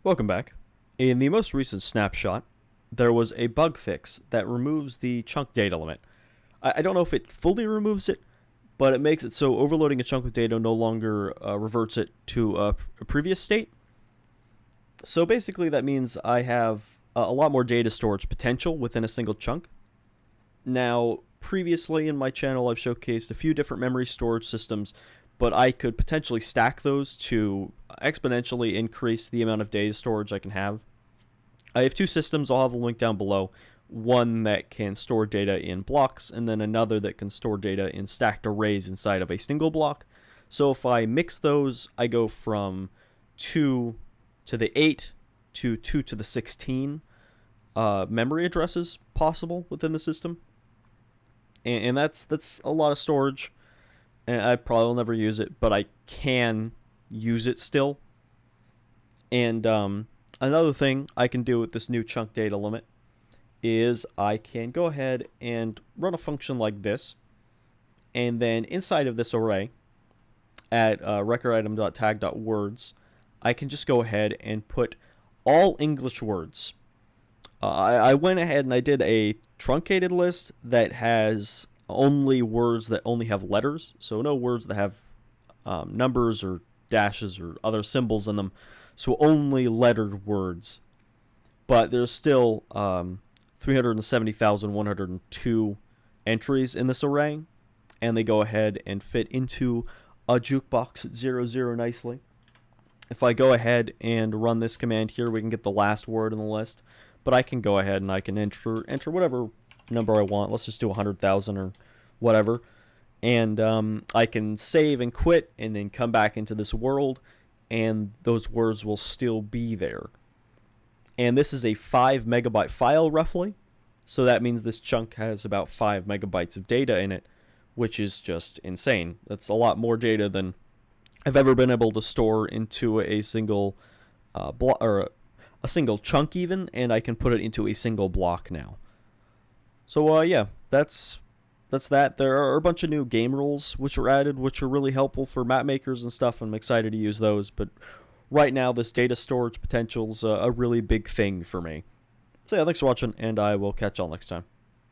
Welcome back. In the most recent snapshot, there was a bug fix that removes the chunk data limit. I don't know if it fully removes it, but it makes it so overloading a chunk of data no longer reverts it to a previous state. So basically that means I have a lot more data storage potential within a single chunk. Now, previously in my channel, I've showcased a few different memory storage systems, but I could potentially stack those to exponentially increase the amount of data storage I can have. I have two systems. I'll have a link down below. One that can store data in blocks, and then another that can store data in stacked arrays inside of a single block. So if I mix those, I go from 2 to the 8 to 2 to the 16 memory addresses possible within the system. And that's a lot of storage. And I probably will never use it, but I can use it still. And another thing I can do with this new chunk data limit is I can go ahead and run a function like this, and then inside of this array at recorditem.tag.words, I can just go ahead and put all English words. I went ahead and I did a truncated list that has only words that only have letters, so no words that have numbers or dashes or other symbols in them, so only lettered words. But there's still 370,102 entries in this array, and they go ahead and fit into a jukebox at 00 nicely. If I go ahead and run this command here, we can get the last word in the list, but I can go ahead and I can enter whatever number I want. Let's just do 100,000 or whatever, and I can save and quit and then come back into this world, and those words will still be there. And this is a 5 megabyte file roughly, so that means this chunk has about 5 megabytes of data in it, which is just insane. That's a lot more data than I've ever been able to store into a single block, or a single chunk even, and I can put it into a single block now. So yeah, that's that. There are a bunch of new game rules which are added, which are really helpful for map makers and stuff. I'm excited to use those, but right now this data storage potential is a really big thing for me. So yeah, thanks for watching, and I will catch y'all next time.